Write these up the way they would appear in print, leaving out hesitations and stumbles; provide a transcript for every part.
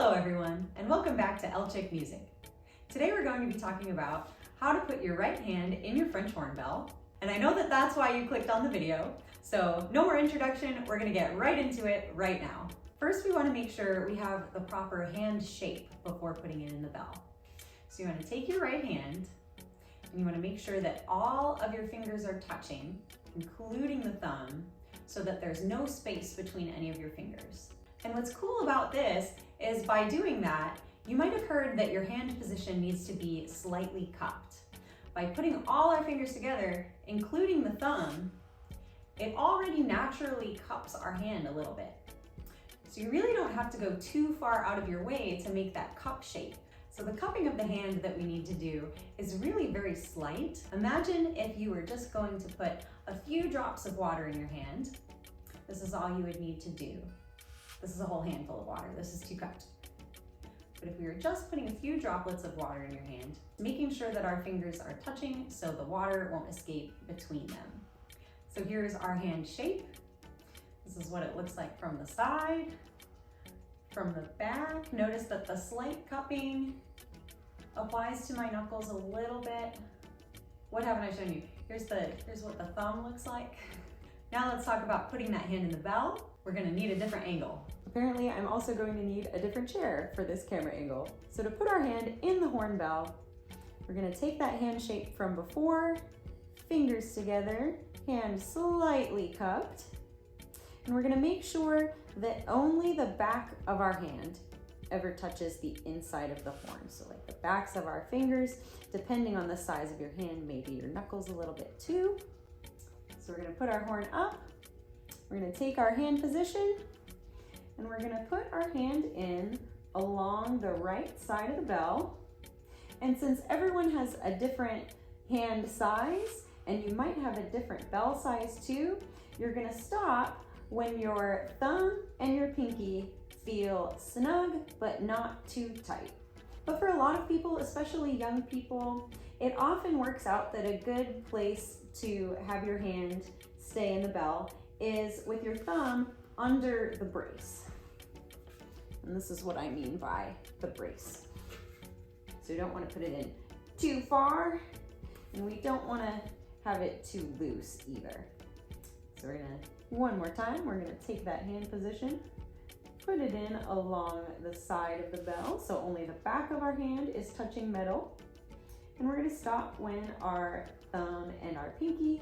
Hello everyone, and welcome back to El Chick Music. Today we're going to be talking about how to put your right hand in your French horn bell. And I know that that's why you clicked on the video, so no more introduction, we're gonna get right into it right now. First, we wanna make sure we have the proper hand shape before putting it in the bell. So you wanna take your right hand, and you wanna make sure that all of your fingers are touching, including the thumb, so that there's no space between any of your fingers. And what's cool about this is by doing that, you might have heard that your hand position needs to be slightly cupped. By putting all our fingers together, including the thumb, it already naturally cups our hand a little bit. So you really don't have to go too far out of your way to make that cup shape. So the cupping of the hand that we need to do is really very slight. Imagine if you were just going to put a few drops of water in your hand. This is all you would need to do. This is a whole handful of water. This is too cupped. But if we were just putting a few droplets of water in your hand, making sure that our fingers are touching so the water won't escape between them. So here's our hand shape. This is what it looks like from the side, from the back. Notice that the slight cupping applies to my knuckles a little bit. What haven't I shown you? Here's what the thumb looks like. Now let's talk about putting that hand in the bell. We're gonna need a different angle. Apparently, I'm also going to need a different chair for this camera angle. So to put our hand in the horn bell, we're gonna take that hand shape from before, fingers together, hand slightly cupped, and we're gonna make sure that only the back of our hand ever touches the inside of the horn. So like the backs of our fingers, depending on the size of your hand, maybe your knuckles a little bit too. So we're gonna put our horn up, we're gonna take our hand position, and we're gonna put our hand in along the right side of the bell. And since everyone has a different hand size, and you might have a different bell size too, you're gonna stop when your thumb and your pinky feel snug, but not too tight. But for a lot of people, especially young people, it often works out that a good place to have your hand stay in the bell is with your thumb under the brace. And this is what I mean by the brace. So you don't want to put it in too far, and we don't want to have it too loose either. So we're gonna, one more time, we're gonna take that hand position, put it in along the side of the bell, so only the back of our hand is touching metal. And we're gonna stop when our thumb and our pinky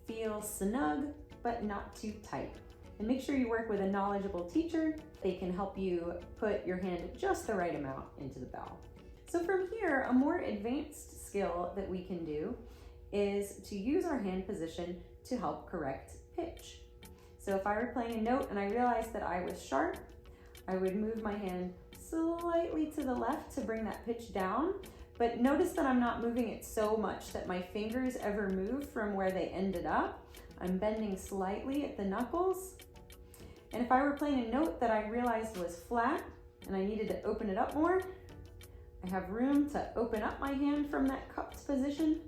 feel snug, but not too tight. And make sure you work with a knowledgeable teacher. They can help you put your hand just the right amount into the bell. So from here, a more advanced skill that we can do is to use our hand position to help correct pitch. So if I were playing a note and I realized that I was sharp, I would move my hand slightly to the left to bring that pitch down. But notice that I'm not moving it so much that my fingers ever move from where they ended up. I'm bending slightly at the knuckles. And if I were playing a note that I realized was flat and I needed to open it up more, I have room to open up my hand from that cupped position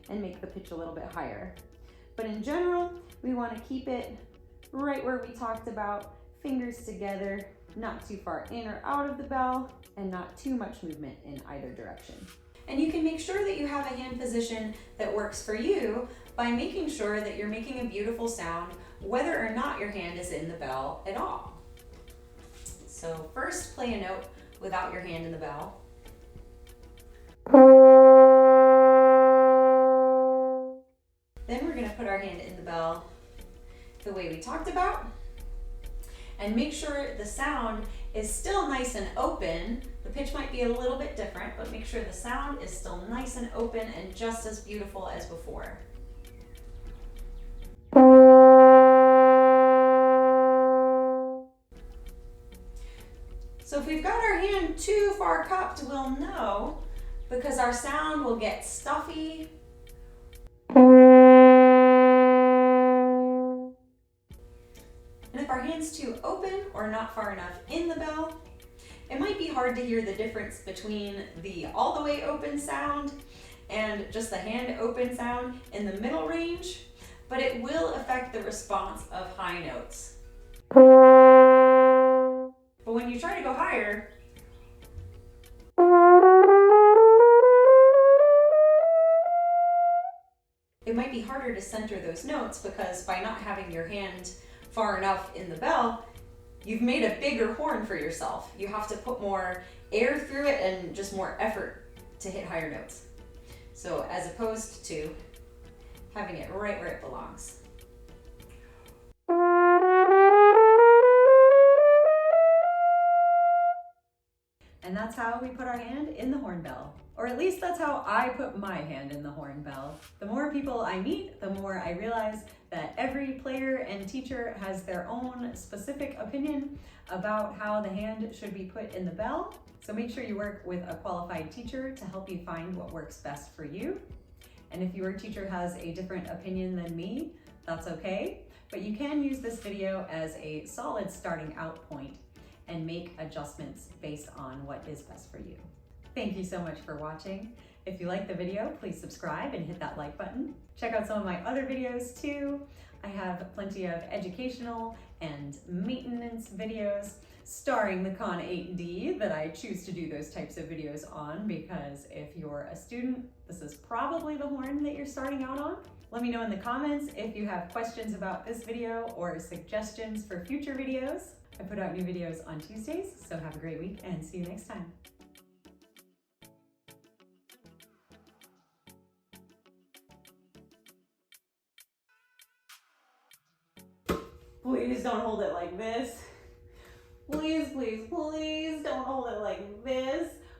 and make the pitch a little bit higher. But in general, we want to keep it right where we talked about, fingers together, not too far in or out of the bell, and not too much movement in either direction. And you can make sure that you have a hand position that works for you by making sure that you're making a beautiful sound, whether or not your hand is in the bell at all. So first, play a note without your hand in the bell. Then we're gonna put our hand in the bell the way we talked about, and make sure the sound is still nice and open. The pitch might be a little bit different, but make sure the sound is still nice and open and just as beautiful as before. So if we've got our hand too far cupped, we'll know, because our sound will get stuffy. And if our hand's too open or not far enough in the bell, it might be hard to hear the difference between the all the way open sound and just the hand open sound in the middle range, but it will affect the response of high notes. But when you try to go higher, it might be harder to center those notes because by not having your hand far enough in the bell, you've made a bigger horn for yourself. You have to put more air through it and just more effort to hit higher notes. So as opposed to having it right where it belongs. And that's how we put our hand in the horn bell. Or at least that's how I put my hand in the horn bell. The more people I meet, the more I realize that every player and teacher has their own specific opinion about how the hand should be put in the bell. So make sure you work with a qualified teacher to help you find what works best for you. And if your teacher has a different opinion than me, that's okay. But you can use this video as a solid starting out point and make adjustments based on what is best for you. Thank you so much for watching. If you like the video, please subscribe and hit that like button. Check out some of my other videos too. I have plenty of educational and maintenance videos starring the Conn 8D that I choose to do those types of videos on because if you're a student, this is probably the horn that you're starting out on. Let me know in the comments if you have questions about this video or suggestions for future videos. I put out new videos on Tuesdays, so have a great week and see you next time. Please don't hold it like this. Please, please, please don't hold it like this.